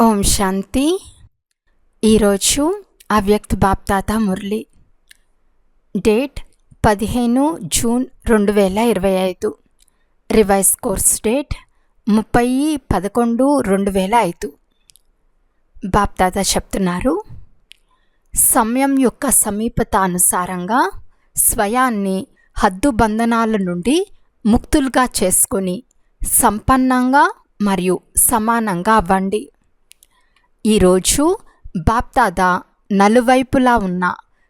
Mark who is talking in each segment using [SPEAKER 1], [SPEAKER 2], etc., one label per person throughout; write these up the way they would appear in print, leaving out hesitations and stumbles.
[SPEAKER 1] ఓం శాంతి. ఈరోజు Avyakt BapDada Murli. Date 15 June 2025. Revise course date 30/11/2005. BapDada చెప్తున్నారు, సమయం యొక్క సమీపత అనుసారంగా స్వయాన్ని హద్దు బంధనాల నుండి ముక్తులుగా చేసుకుని సంపన్నంగా మరియు సమానంగా అవ్వండి. ఈరోజు బాప్దాదా నలువైపులా ఉన్న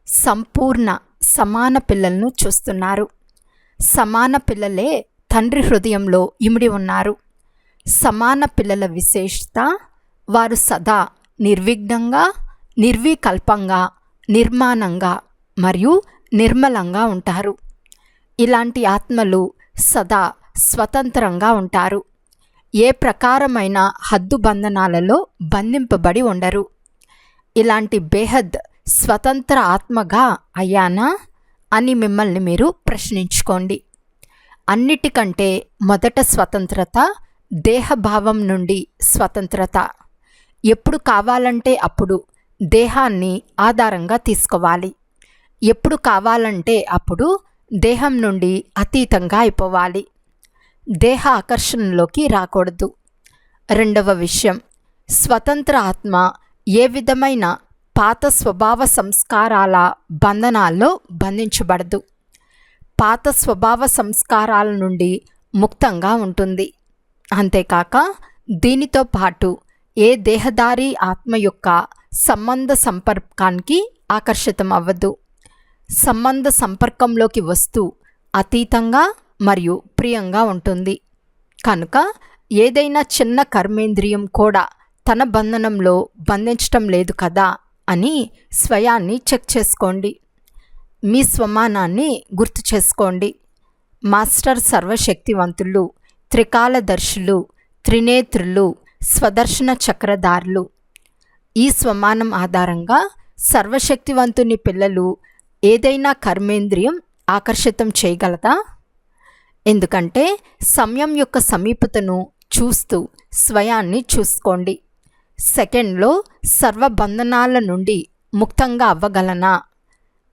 [SPEAKER 1] సంపూర్ణ సమాన పిల్లలను చూస్తున్నారు. సమాన పిల్లలే తండ్రి హృదయంలో ఇమిడి ఉన్నారు. సమాన పిల్లల విశేషత, వారు సదా నిర్విఘ్నంగా, నిర్వికల్పంగా, నిర్మాణంగా మరియు నిర్మలంగా ఉంటారు. ఇలాంటి ఆత్మలు సదా స్వతంత్రంగా ఉంటారు. ఏ ప్రకారమైన హద్దు బంధనాలలో బంధింపబడి ఉండరు. ఇలాంటి బేహద్ స్వతంత్ర ఆత్మగా అయ్యానా అని మిమ్మల్ని మీరు ప్రశ్నించుకోండి. అన్నిటికంటే మొదట స్వతంత్రత దేహభావం నుండి స్వతంత్రత. ఎప్పుడు కావాలంటే అప్పుడు దేహాన్ని ఆధారంగా తీసుకోవాలి. ఎప్పుడు కావాలంటే అప్పుడు దేహం నుండి అతీతంగా అయిపోవాలి. దేహ ఆకర్షణలోకి రాకూడదు. రెండవ విషయం, స్వతంత్ర ఆత్మ ఏ విధమైన పాత స్వభావ సంస్కారాల బంధనాల్లో బంధించబడదు. పాత స్వభావ సంస్కారాల నుండి ముక్తంగా ఉంటుంది. అంతేకాక దీనితో పాటు ఏ దేహదారి ఆత్మ యొక్క సంబంధ సంపర్కానికి ఆకర్షితం అవ్వదు. సంబంధ సంపర్కంలోకి వస్తూ అతీతంగా మరియు ప్రియంగా ఉంటుంది. కనుక ఏదైనా చిన్న కర్మేంద్రియం కూడా తన బంధనంలో బంధించటం లేదు కదా అని స్వయాన్ని చెక్ చేసుకోండి. మీ స్వమానాన్ని గుర్తు చేసుకోండి. మాస్టర్ సర్వశక్తివంతులు, త్రికాలదర్శులు, త్రినేత్రులు, స్వదర్శన చక్రధారులు. ఈ స్వమానం ఆధారంగా సర్వశక్తివంతుని పిల్లలు ఏదైనా కర్మేంద్రియం ఆకర్షితం చేయగలదా? ఎందుకంటే సమయం యొక్క సమీపతను చూస్తూ స్వయాన్ని చూసుకోండి. సెకండ్లో సర్వబంధనాల నుండి ముక్తంగా అవ్వగలనా?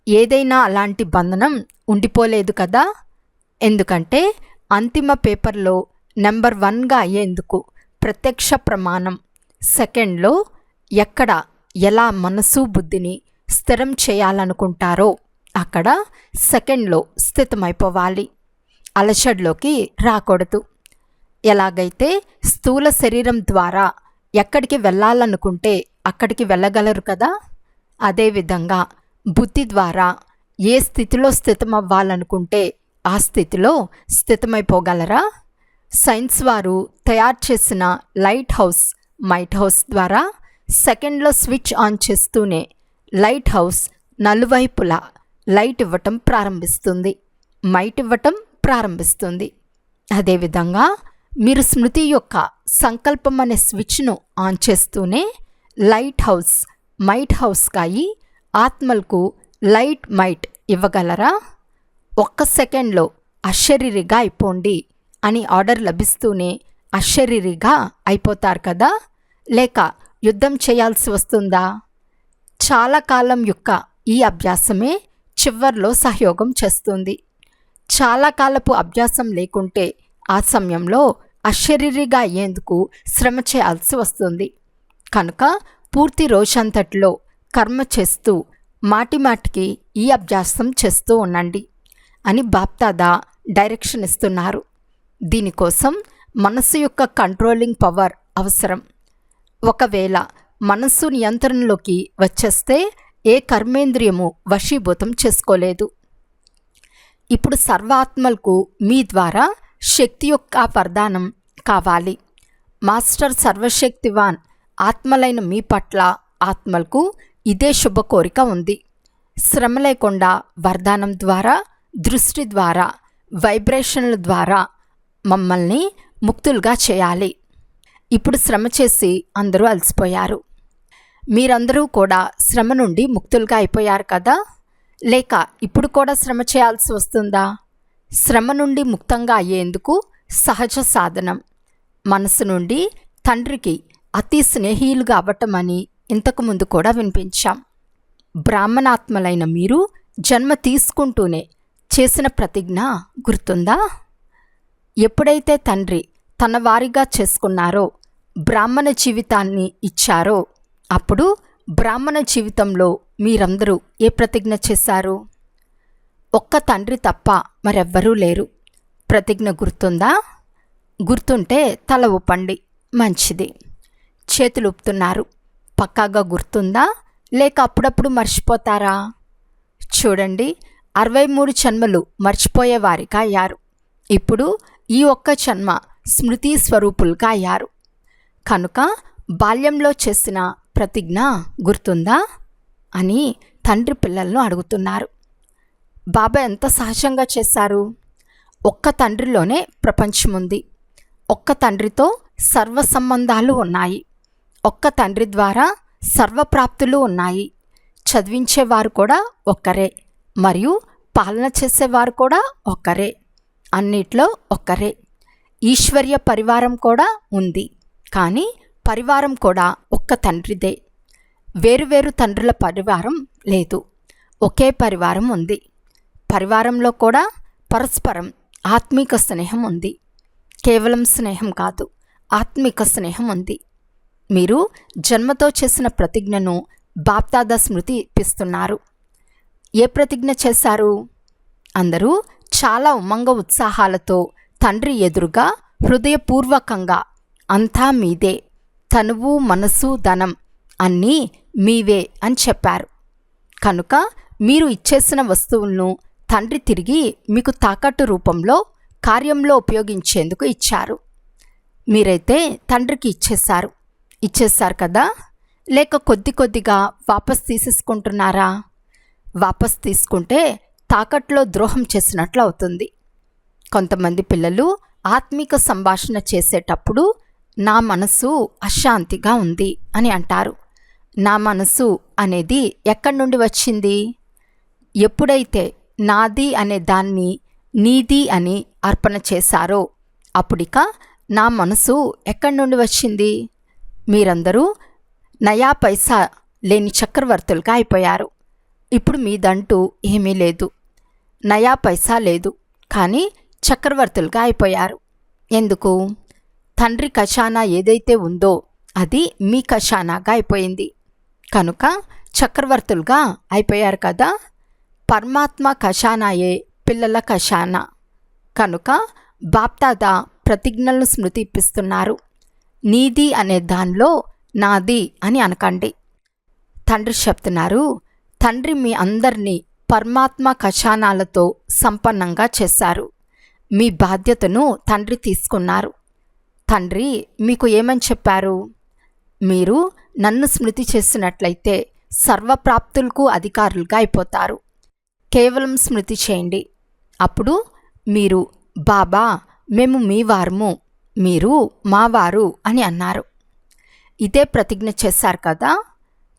[SPEAKER 1] ఏదైనా అలాంటి బంధనం ఉండిపోలేదు కదా. ఎందుకంటే అంతిమ పేపర్లో నెంబర్ 1గా అయ్యేందుకు ప్రత్యక్ష ప్రమాణం సెకండ్లో ఎక్కడ ఎలా మనసు బుద్ధిని స్థిరం చేయాలనుకుంటారో అక్కడ సెకండ్లో స్థితమైపోవాలి. అలచడ్లోకి రాకూడదు. ఎలాగైతే స్థూల శరీరం ద్వారా ఎక్కడికి వెళ్ళాలనుకుంటే అక్కడికి వెళ్ళగలరు కదా, అదేవిధంగా బుద్ధి ద్వారా ఏ స్థితిలో స్థితమవ్వాలనుకుంటే ఆ స్థితిలో స్థితమైపోగలరా? సైన్స్ వారు తయారు చేసిన లైట్ హౌస్, మైట్ హౌస్ ద్వారా సెకండ్లో స్విచ్ ఆన్ చేస్తూనే లైట్ హౌస్ నలువైపులా లైట్ ఇవ్వటం ప్రారంభిస్తుంది, మైట్ ఇవ్వటం ప్రారంభిస్తుంది. అదేవిధంగా మీరు స్మృతి యొక్క సంకల్పం అనే స్విచ్ను ఆన్ చేస్తూనే లైట్ హౌస్, మైట్ హౌస్గా అయి ఆత్మలకు లైట్, మైట్ ఇవ్వగలరా? ఒక్క సెకండ్లో అశరీరిగా అయిపోండి అని ఆర్డర్ లభిస్తూనే అశరీరిగా అయిపోతారు కదా, లేక యుద్ధం చేయాల్సి వస్తుందా? చాలా కాలం యొక్క ఈ అభ్యాసమే చివర్లో సహయోగం చేస్తుంది. చాలా కాలపు అభ్యాసం లేకుంటే ఆ సమయంలో అశరీరిగా అయ్యేందుకు శ్రమ చేయాల్సి వస్తుంది. కనుక పూర్తి రోజంతట్లో కర్మ చేస్తూ మాటిమాటికి ఈ అభ్యాసం చేస్తూ ఉండండి అని బాప్దాదా డైరెక్షన్ ఇస్తున్నారు. దీనికోసం మనసు యొక్క కంట్రోలింగ్ పవర్ అవసరం. ఒకవేళ మనస్సు నియంత్రణలోకి వచ్చేస్తే ఏ కర్మేంద్రియము వశీభూతం చేసుకోలేదు. ఇప్పుడు సర్వాత్మలకు మీ ద్వారా శక్తి యొక్క వరదానం కావాలి. మాస్టర్ సర్వశక్తివాన్ ఆత్మలైన మీ పట్ల ఆత్మలకు ఇదే శుభ కోరిక ఉంది. శ్రమ లేకుండా వరదానం ద్వారా, దృష్టి ద్వారా, వైబ్రేషన్ల ద్వారా మమ్మల్ని ముక్తులుగా చేయాలి. ఇప్పుడు శ్రమ చేసి అందరూ అలసిపోయారు. మీరందరూ కూడా శ్రమ నుండి ముక్తులుగా అయిపోయారు కదా, లేక ఇప్పుడు కూడా శ్రమ చేయాల్సి వస్తుందా? శ్రమ నుండి ముక్తంగా అయ్యేందుకు సహజ సాధనం మనసు నుండి తండ్రికి అతి స్నేహీయులుగా అవ్వటమని ఇంతకుముందు కూడా వినిపించాం. బ్రాహ్మణాత్మలైన మీరు జన్మ తీసుకుంటూనే చేసిన ప్రతిజ్ఞ గుర్తుందా? ఎప్పుడైతే తండ్రి తన వారిగా చేసుకున్నారో, బ్రాహ్మణ జీవితాన్ని ఇచ్చారో, అప్పుడు బ్రాహ్మణ జీవితంలో మీరందరూ ఏ ప్రతిజ్ఞ చేశారు? ఒక్క తండ్రి తప్ప మరెవ్వరూ లేరు. ప్రతిజ్ఞ గుర్తుందా? గుర్తుంటే తల ఊపండి. మంచిది. చేతులు ఊపుతున్నారు. పక్కాగా గుర్తుందా లేక అప్పుడప్పుడు మర్చిపోతారా? చూడండి, 63 జన్మలు మర్చిపోయేవారిగా అయ్యారు. ఇప్పుడు ఈ ఒక్క జన్మ స్మృతి స్వరూపులుగా అయ్యారు. కనుక బాల్యంలో చేసిన ప్రతిజ్ఞ గుర్తుందా అని తండ్రి పిల్లలను అడుగుతున్నారు. బాబా ఎంత సహజంగా చేశారు. ఒక్క తండ్రిలోనే ప్రపంచం ఉంది. ఒక్క తండ్రితో సర్వ సంబంధాలు ఉన్నాయి. ఒక్క తండ్రి ద్వారా సర్వప్రాప్తులు ఉన్నాయి. చదివించేవారు కూడా ఒక్కరే, మరియు పాలన చేసేవారు కూడా ఒక్కరే, అన్నిట్లో ఒక్కరే. ఈశ్వర్య పరివారం కూడా ఉంది, కానీ పరివారం కూడా ఒక్క తండ్రిదే. వేరువేరు తండ్రుల పరివారం లేదు, ఒకే పరివారం ఉంది. పరివారంలో కూడా పరస్పరం ఆత్మిక స్నేహం ఉంది. కేవలం స్నేహం కాదు, ఆత్మిక స్నేహం ఉంది. మీరు జన్మతో చేసిన ప్రతిజ్ఞను బాప్దాదా స్మృతి ఇప్పిస్తున్నారు. ఏ ప్రతిజ్ఞ చేశారు? అందరూ చాలా ఉమంగ ఉత్సాహాలతో తండ్రి ఎదురుగా హృదయపూర్వకంగా అంతా మీదే, తనువు మనసు ధనం అన్నీ మీవే అని చెప్పారు. కనుక మీరు ఇచ్చేసిన వస్తువులను తండ్రి తిరిగి మీకు తాకట్టు రూపంలో కార్యంలో ఉపయోగించేందుకు ఇచ్చారు. మీరైతే తండ్రికి ఇచ్చేశారు కదా, లేక కొద్ది కొద్దిగా వాపస్ తీసేసుకుంటున్నారా? వాపస్ తీసుకుంటే తాకట్లో ద్రోహం చేసినట్లు అవుతుంది. కొంతమంది పిల్లలు ఆత్మిక సంభాషణ చేసేటప్పుడు నా మనసు అశాంతిగా ఉంది అని అంటారు. నా మనసు అనేది ఎక్కడి నుండి వచ్చింది? ఎప్పుడైతే నాది అనే దాన్ని నీది అని అర్పణ చేశారో అప్పుడిక నా మనసు ఎక్కడి నుండి వచ్చింది? మీరందరూ నయా పైసా లేని చక్రవర్తులుగా అయిపోయారు. ఇప్పుడు మీదంటూ ఏమీ లేదు, నయా పైసా లేదు, కానీ చక్రవర్తులుగా అయిపోయారు. ఎందుకు? తండ్రి ఖజానా ఏదైతే ఉందో అది మీ ఖజానాగా అయిపోయింది. కనుక చక్రవర్తులుగా అయిపోయారు కదా. పరమాత్మ ఖజానాయే పిల్లల ఖజానా. కనుక బాప్దాదా ప్రతిజ్ఞలను స్మృతి ఇప్పిస్తున్నారు. నీది అనే దానిలో నాది అని అనకండి. తండ్రి చెప్తున్నారు, తండ్రి మీ అందరినీ పరమాత్మ ఖజానాలతో సంపన్నంగా చేశారు. మీ బాధ్యతను తండ్రి తీసుకున్నారు. తండ్రి మీకు ఏమని చెప్పారు? మీరు నన్ను స్మృతి చేసినట్లయితే సర్వప్రాప్తులకు అధికారులుగా అయిపోతారు. కేవలం స్మృతి చేయండి. అప్పుడు మీరు బాబా మేము మీ వారము, మీరు మావారు అని అన్నారు. ఇదే ప్రతిజ్ఞ చేశారు కదా.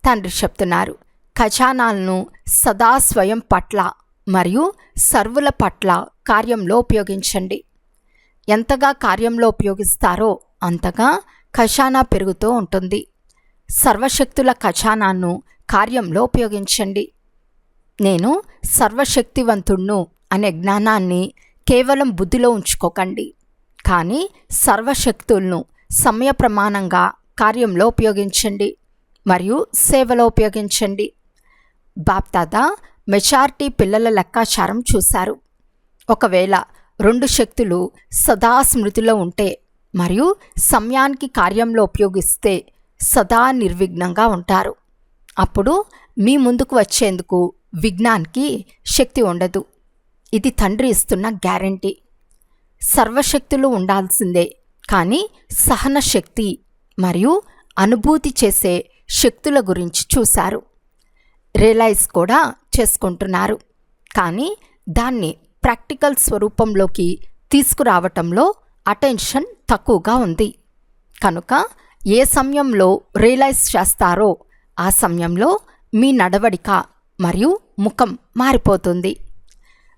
[SPEAKER 1] తండ్రి చెప్తున్నారు, ఖజానాలను సదా స్వయం పట్ల మరియు సర్వుల పట్ల కార్యంలో ఉపయోగించండి. ఎంతగా కార్యంలో ఉపయోగిస్తారో అంతగా ఖజానా పెరుగుతూ ఉంటుంది. సర్వశక్తుల ఖజానాను కార్యంలో ఉపయోగించండి. నేను సర్వశక్తివంతుణ్ణు అనే జ్ఞానాన్ని కేవలం బుద్ధిలో ఉంచుకోకండి, కానీ సర్వశక్తులను సమయ ప్రమాణంగా కార్యంలో ఉపయోగించండి మరియు సేవలో ఉపయోగించండి. బాప్దాదా మెజారిటీ పిల్లల లెక్కాచారం చూశారు. ఒకవేళ 2 శక్తులు సదా స్మృతిలో ఉంటే మరియు సమయానికి కార్యంలో ఉపయోగిస్తే సదా నిర్విఘ్నంగా ఉంటారు. అప్పుడు మీ ముందుకు వచ్చేందుకు విఘ్నానికి శక్తి ఉండదు. ఇది తండ్రి ఇస్తున్న గ్యారంటీ. సర్వశక్తులు ఉండాల్సిందే, కానీ సహన శక్తి మరియు అనుభూతి చేసే శక్తుల గురించి చూశారు. రియలైజ్ కూడా చేసుకుంటున్నారు, కానీ దాన్ని ప్రాక్టికల్ స్వరూపంలోకి తీసుకురావటంలో అటెన్షన్ తక్కువగా ఉంది. కనుక ఏ సమయంలో రియలైజ్ చేస్తారో ఆ సమయంలో మీ నడవడిక మరియు ముఖం మారిపోతుంది.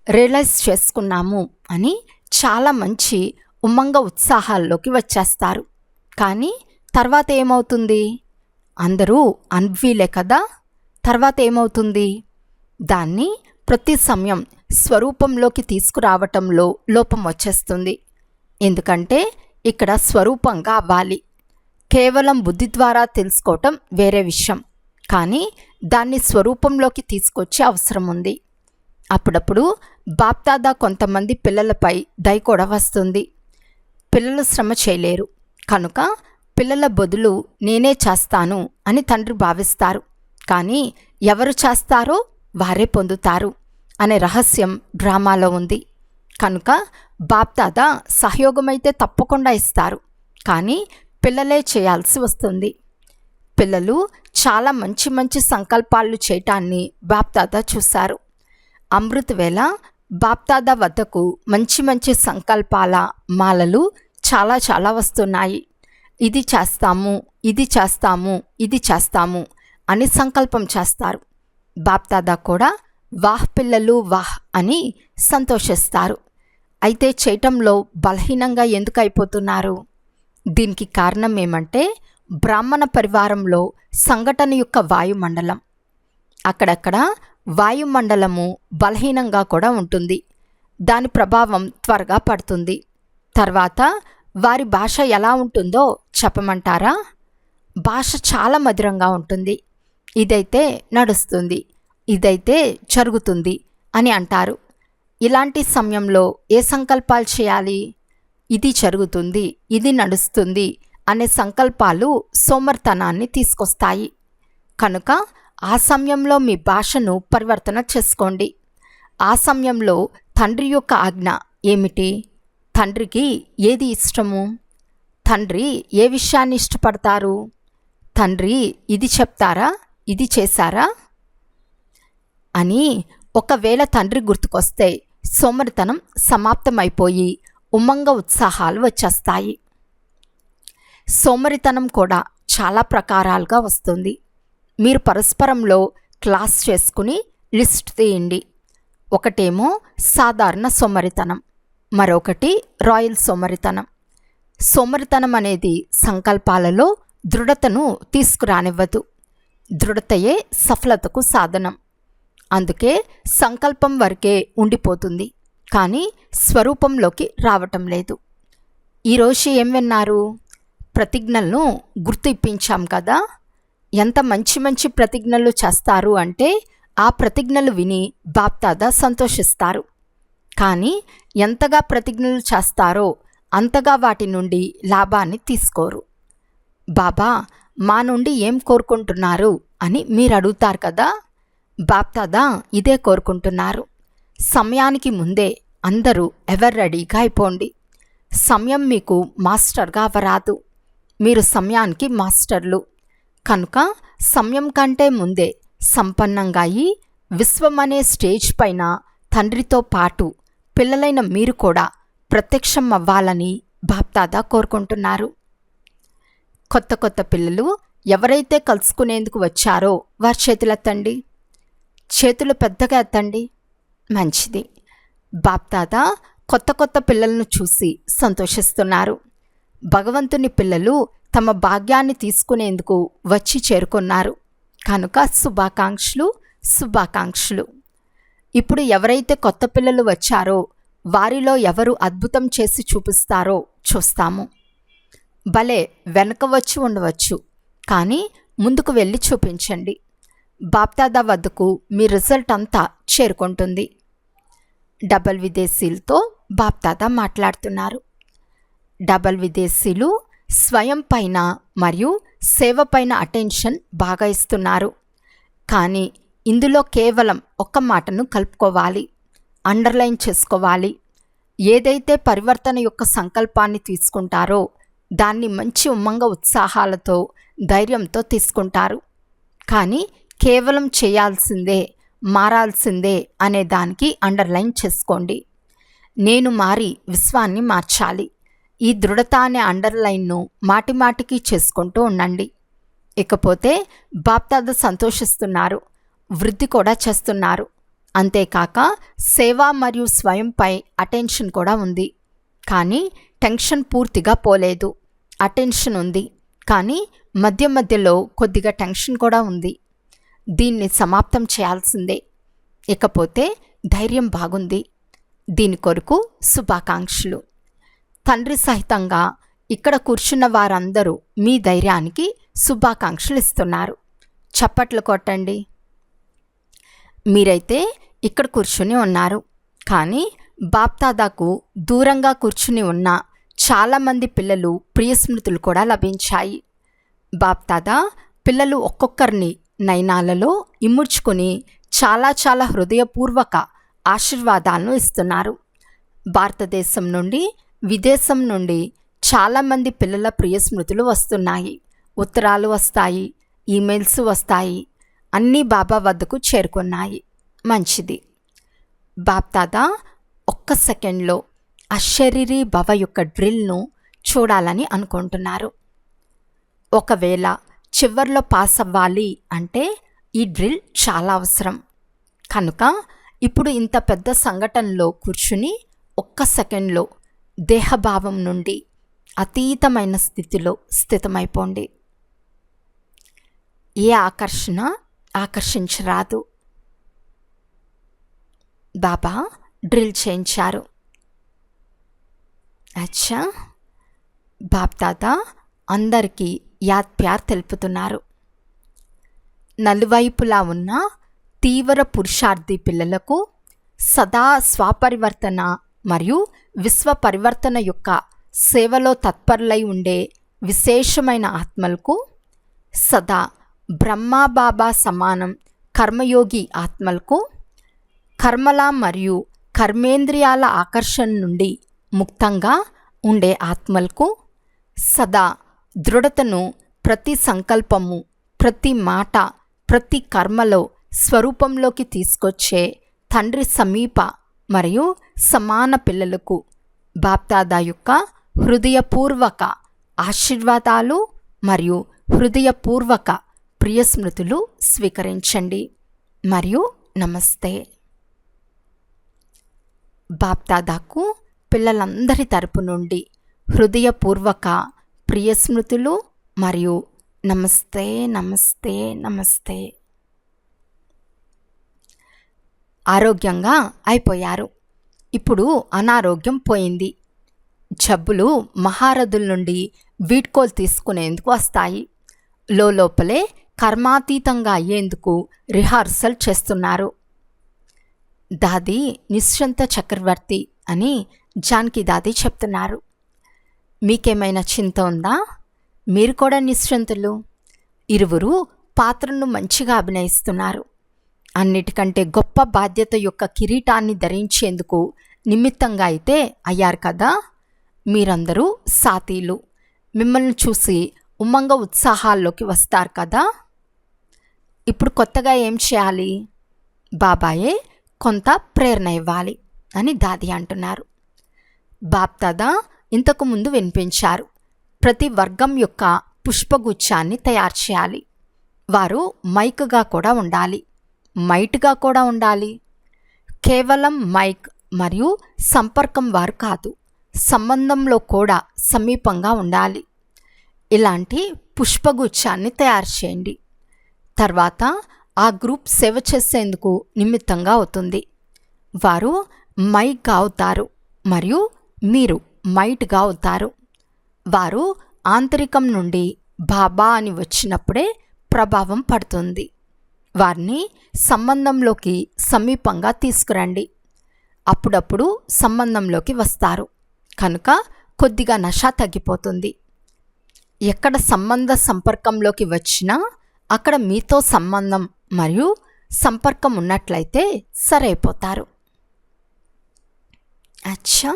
[SPEAKER 1] రియలైజ్ చేసుకున్నాము అని చాలా మంచి ఉమంగ ఉత్సాహాల్లోకి వచ్చేస్తారు, కానీ తర్వాత ఏమవుతుంది? అందరూ అన్వీలే కదా. తర్వాత ఏమవుతుంది? దాన్ని ప్రతి సమయం స్వరూపంలోకి తీసుకురావటంలో లోపం వచ్చేస్తుంది. ఎందుకంటే ఇక్కడ స్వరూపంగా అవ్వాలి. కేవలం బుద్ధి ద్వారా తెలుసుకోవటం వేరే విషయం, కానీ దాన్ని స్వరూపంలోకి తీసుకొచ్చే అవసరం ఉంది. అప్పుడప్పుడు బాప్దాదా కొంతమంది పిల్లలపై దయ కూడా వస్తుంది. పిల్లలు శ్రమ చేయలేరు కనుక పిల్లల బదులు నేనే చేస్తాను అని తండ్రి భావిస్తారు. కానీ ఎవరు చేస్తారో వారే పొందుతారు అనే రహస్యం డ్రామాలో ఉంది. కనుక బాప్దాదా సహయోగమైతే తప్పకుండా ఇస్తారు, కానీ పిల్లలే చేయాల్సి వస్తుంది. పిల్లలు చాలా మంచి మంచి సంకల్పాలు చేయటాన్ని బాప్దాదా చూశారు. అమృత వేళ బాప్దాదా వద్దకు మంచి మంచి సంకల్పాల మాలలు చాలా చాలా వస్తున్నాయి. ఇది చేస్తాము, ఇది చేస్తాము, ఇది చేస్తాము అని సంకల్పం చేస్తారు. బాప్దాదా కూడా వాహ్ పిల్లలు వాహ్ అని సంతోషిస్తారు. అయితే చేయటంలో బలహీనంగా ఎందుకు అయిపోతున్నారు? దీనికి కారణం ఏమంటే బ్రాహ్మణ పరివారంలో సంఘటన యొక్క వాయుమండలం. అక్కడక్కడ వాయుమండలము బలహీనంగా కూడా ఉంటుంది. దాని ప్రభావం త్వరగా పడుతుంది. తర్వాత వారి భాష ఎలా ఉంటుందో చెప్పమంటారా? భాష చాలా మధురంగా ఉంటుంది. ఇదైతే నడుస్తుంది, ఇదైతే జరుగుతుంది అని అంటారు. ఇలాంటి సమయంలో ఏ సంకల్పాలు చేయాలి? ఇది జరుగుతుంది, ఇది నడుస్తుంది అనే సంకల్పాలు సోమర్తనాన్ని తీసుకొస్తాయి. కనుక ఆ సమయంలో మీ భాషను పరివర్తన చేసుకోండి. ఆ సమయంలో తండ్రి యొక్క ఆజ్ఞ ఏమిటి? తండ్రికి ఏది ఇష్టము? తండ్రి ఏ విషయాన్ని ఇష్టపడతారు? తండ్రి ఇది చెప్తారా, ఇది చేశారా అని ఒకవేళ తండ్రి గుర్తుకొస్తే సోమరితనం సమాప్తమైపోయి ఉమ్మంగ ఉత్సాహాలు వచ్చేస్తాయి. సోమరితనం కూడా చాలా ప్రకారాలుగా వస్తుంది. మీరు పరస్పరంలో క్లాస్ చేసుకుని లిస్ట్ తీయండి. ఒకటేమో సాధారణ సోమరితనం, మరొకటి రాయల్ సోమరితనం. సోమరితనం అనేది సంకల్పాలలో దృఢతను తీసుకురానివ్వదు. దృఢతయే సఫలతకు సాధనం. అందుకే సంకల్పం వరకే ఉండిపోతుంది, కానీ స్వరూపంలోకి రావటం లేదు. ఈరోజు ఏం విన్నారు? ప్రతిజ్ఞలను గుర్తు ఇప్పించాం కదా. ఎంత మంచి మంచి ప్రతిజ్ఞలు చేస్తారు అంటే ఆ ప్రతిజ్ఞలు విని బాప్దాదా సంతోషిస్తారు. కానీ ఎంతగా ప్రతిజ్ఞలు చేస్తారో అంతగా వాటి నుండి లాభాన్ని తీసుకోరు. బాబా మా నుండి ఏం కోరుకుంటున్నారు అని మీరు అడుగుతారు కదా. బాప్దాదా ఇదే కోరుకుంటున్నారు. సమయానికి ముందే అందరూ ఎవర్ రెడీగా అయిపోండి. సమయం మీకు మాస్టర్గా అవరాదు, మీరు సమయానికి మాస్టర్లు. కనుక సమయం కంటే ముందే సంపన్నంగా అయి విశ్వమనే స్టేజ్ పైన తండ్రితో పాటు పిల్లలైన మీరు కూడా ప్రత్యక్షం అవ్వాలని బాప్దాదా కోరుకుంటున్నారు. కొత్త కొత్త పిల్లలు ఎవరైతే కలుసుకునేందుకు వచ్చారో వారి చేతులెత్తండి. చేతులు పెద్దగా ఎత్తండి. మంచిది. బాప్దాదా కొత్త కొత్త పిల్లలను చూసి సంతోషిస్తున్నారు. భగవంతుని పిల్లలు తమ భాగ్యాన్ని తీసుకునేందుకు వచ్చి చేరుకున్నారు. కనుక శుభాకాంక్షలు, శుభాకాంక్షలు. ఇప్పుడు ఎవరైతే కొత్త పిల్లలు వచ్చారో వారిలో ఎవరు అద్భుతం చేసి చూపిస్తారో చూస్తాము. భలే వెనక వచ్చి ఉండవచ్చు, కానీ ముందుకు వెళ్ళి చూపించండి. బాప్దాదా వద్దకు మీ రిజల్ట్ అంతా చేరుకుంటుంది. డబల్ విదేశీలతో బాప్దాదా మాట్లాడుతున్నారు. డబల్ విదేశీలు స్వయం పైన మరియు సేవ పైన అటెన్షన్ బాగా ఇస్తున్నారు. కానీ ఇందులో కేవలం ఒక్క మాటను కలుపుకోవాలి, అండర్లైన్ చేసుకోవాలి. ఏదైతే పరివర్తన యొక్క సంకల్పాన్ని తీసుకుంటారో దాన్ని మంచి ఉమ్మంగ ఉత్సాహాలతో ధైర్యంతో తీసుకుంటారు. కానీ కేవలం చేయాల్సిందే, మారాల్సిందే అనే దానికి అండర్లైన్ చేసుకోండి. నేను మారి విశ్వాన్ని మార్చాలి. ఈ దృఢత అనే అండర్లైన్ను మాటిమాటికి చేసుకుంటూ ఉండండి. ఇకపోతే బాప్దాదా సంతోషిస్తున్నారు, వృద్ధి కూడా చేస్తున్నారు. అంతేకాక సేవ మరియు స్వయంపై అటెన్షన్ కూడా ఉంది. కానీ టెన్షన్ పూర్తిగా పోలేదు, అటెన్షన్ ఉంది. కానీ మధ్య మధ్యలో కొద్దిగా టెన్షన్ కూడా ఉంది. దీన్ని సమాప్తం చేయాల్సిందే. ఇకపోతే ధైర్యం బాగుంది. దీని కొరకు శుభాకాంక్షలు. తండ్రి సహితంగా ఇక్కడ కూర్చున్న వారందరూ మీ ధైర్యానికి శుభాకాంక్షలు ఇస్తున్నారు. చప్పట్లు కొట్టండి. మీరైతే ఇక్కడ కూర్చుని ఉన్నారు, కానీ బాప్దాదాకు దూరంగా కూర్చుని ఉన్న చాలామంది పిల్లలు ప్రియస్మృతులు కూడా లభించాయి. బాప్దాదా పిల్లలు ఒక్కొక్కరిని నయనాలలో ఇముడ్చుకొని చాలా హృదయపూర్వక ఆశీర్వాదాలను ఇస్తున్నారు. భారతదేశం నుండి, విదేశం నుండి చాలామంది పిల్లల ప్రియస్మృతులు వస్తున్నాయి. ఉత్తరాలు వస్తాయి, ఈమెయిల్స్ వస్తాయి. అన్నీ బాబా వద్దకు చేరుకున్నాయి. మంచిది. బాప్దాదా ఒక్క సెకండ్లో అశరీరీ భవ యొక్క డ్రిల్ను చూడాలని అనుకుంటున్నారు. ఒకవేళ చివర్లో పాస్ అవ్వాలి అంటే ఈ డ్రిల్ చాలా అవసరం. కనుక ఇప్పుడు ఇంత పెద్ద సంఘటనలో కూర్చుని ఒక్క సెకండ్లో దేహభావం నుండి అతీతమైన స్థితిలో స్థితమైపోండి. ఏ ఆకర్షణ ఆకర్షించరాదు. బాబా డ్రిల్ చేయించారు. అచ్చా, బాప్దాదా అందరికీ యాద్ ప్యార్ తెలుపుతున్నారు. నలువైపులా ఉన్న తీవ్ర పురుషార్థి పిల్లలకు, సదా స్వపరివర్తన మరియు విశ్వ పరివర్తన యొక్క సేవలో తత్పరులై ఉండే విశేషమైన ఆత్మలకు, సదా బ్రహ్మాబాబా సమానం కర్మయోగి ఆత్మలకు, కర్మల మరియు కర్మేంద్రియాల ఆకర్షణ నుండి ముక్తంగా ఉండే ఆత్మలకు, సదా దృఢతను ప్రతి సంకల్పము, ప్రతి మాట, ప్రతి కర్మలో స్వరూపంలోకి తీసుకొచ్చే తండ్రి సమీప మరియు సమాన పిల్లలకు బాప్దాదా యొక్క హృదయపూర్వక ఆశీర్వాదాలు మరియు హృదయపూర్వక ప్రియస్మృతులు స్వీకరించండి మరియు నమస్తే. బాప్దాదాకు పిల్లలందరి తరపు నుండి హృదయపూర్వక ప్రియస్మృతులు మరియు నమస్తే నమస్తే నమస్తే. ఆరోగ్యంగా అయిపోయారు. ఇప్పుడు అనారోగ్యం పోయింది. జబ్బులు మహారథుల నుండి వీడ్కోలు తీసుకునేందుకు వస్తాయి. లోపలే కర్మాతీతంగా అయ్యేందుకు రిహార్సల్ చేస్తున్నారు. దాది నిశ్చంత చక్రవర్తి అని జానకి దాది చెప్తున్నారు. మీకేమైనా చింత ఉందా? మీరు కూడా నిశ్చంతులు. ఇరువురు పాత్రను మంచిగా అభినయిస్తున్నారు. అన్నిటికంటే గొప్ప బాధ్యత యొక్క కిరీటాన్ని ధరించేందుకు నిమిత్తంగా అయితే అయ్యారు కదా. మీరందరూ సాతీలు. మిమ్మల్ని చూసి ఉమంగ ఉత్సాహాల్లోకి వస్తారు కదా. ఇప్పుడు కొత్తగా ఏం చేయాలి? బాబాయే కొంత ప్రేరణ ఇవ్వాలి అని దాది అంటున్నారు. బాప్దాదా ఇంతకుముందు వినిపించారు. ప్రతి వర్గం యొక్క పుష్పగుచ్చాన్ని తయారు చేయాలి. వారు మైక్గా కూడా ఉండాలి, మైట్గా కూడా ఉండాలి. కేవలం మైక్ మరియు సంపర్కం వారు కాదు, సంబంధంలో కూడా సమీపంగా ఉండాలి. ఇలాంటి పుష్పగుచ్చాన్ని తయారు చేయండి. తర్వాత ఆ గ్రూప్ సేవ చేసేందుకు నిమిత్తంగా అవుతుంది. వారు మైక్గా అవుతారు మరియు మీరు మైట్గా అవుతారు. వారు ఆంతరికం నుండి బాబా అని వచ్చినప్పుడే ప్రభావం పడుతుంది. వారిని సంబంధంలోకి సమీపంగా తీసుకురండి. అప్పుడప్పుడు సంబంధంలోకి వస్తారు కనుక కొద్దిగా నష తగ్గిపోతుంది. ఎక్కడ సంబంధ సంపర్కంలోకి వచ్చినా అక్కడ మీతో సంబంధం మరియు సంపర్కం ఉన్నట్లయితే సరైపోతారు. అచ్చా,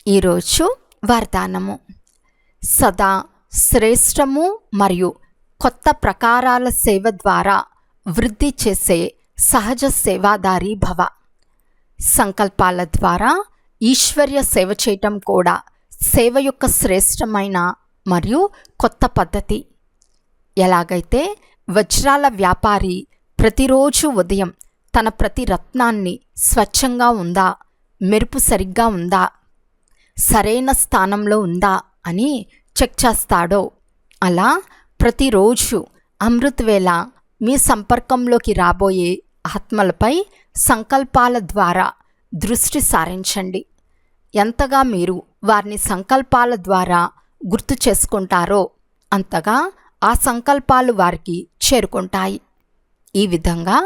[SPEAKER 1] ఈరోజు వరదానము. సదా శ్రేష్టము మరియు కొత్త ప్రకారాల సేవ ద్వారా వృద్ధి చేసే సహజ సేవాదారీ భవ. సంకల్పాల ద్వారా ఈశ్వర్య సేవ చేయటం కూడా సేవ యొక్క శ్రేష్టమైన మరియు కొత్త పద్ధతి. ఎలాగైతే వజ్రాల వ్యాపారి ప్రతిరోజు ఉదయం తన ప్రతి రత్నాన్ని స్వచ్ఛంగా ఉందా, మెరుపు సరిగ్గా ఉందా, సరైన స్థానంలో ఉందా అని చెక్ చేస్తాడో, అలా ప్రతిరోజు అమృత్ వేళ మీ సంపర్కంలోకి రాబోయే ఆత్మలపై సంకల్పాల ద్వారా దృష్టి సారించండి. ఎంతగా మీరు వారిని సంకల్పాల ద్వారా గుర్తు చేసుకుంటారో అంతగా ఆ సంకల్పాలు వారికి చేరుకుంటాయి. ఈ విధంగా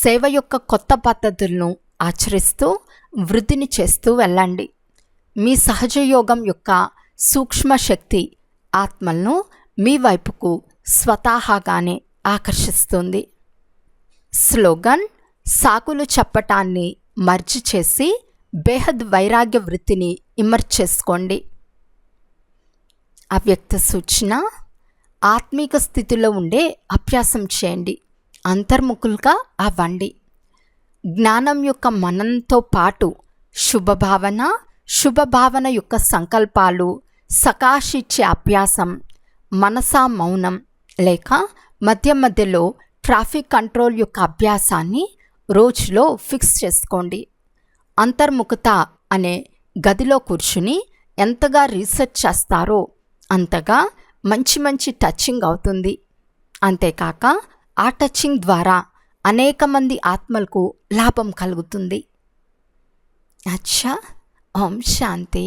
[SPEAKER 1] సేవ యొక్క కొత్త పద్ధతులను ఆచరిస్తూ వృద్ధిని చేస్తూ వెళ్ళండి. మీ సహజయోగం యొక్క సూక్ష్మ శక్తి ఆత్మలను మీ వైపుకు స్వతహాగానే ఆకర్షిస్తుంది. స్లోగన్: సాకులు చెప్పటాన్ని మర్జీ చేసి బేహద్ వైరాగ్య వృత్తిని ఇమర్జ్ చేసుకోండి. అవ్యక్త సూచన: ఆత్మీక స్థితిలో ఉండే అభ్యాసం చేయండి. అంతర్ముఖులుగా అవ్వండి. జ్ఞానం యొక్క మననంతో పాటు శుభభావన యొక్క సంకల్పాలు సకాశిచ్చే అభ్యాసం, మనసా మౌనం లేక మధ్య మధ్యలో ట్రాఫిక్ కంట్రోల్ యొక్క అభ్యాసాన్ని రోజులో ఫిక్స్ చేసుకోండి. అంతర్ముఖత అనే గదిలో కూర్చుని ఎంతగా రీసెర్చ్ చేస్తారో అంతగా మంచి టచింగ్ అవుతుంది. అంతేకాక ఆ టచింగ్ ద్వారా అనేక మంది ఆత్మలకు లాభం కలుగుతుంది. అచ్చా, ఓం శాంతి.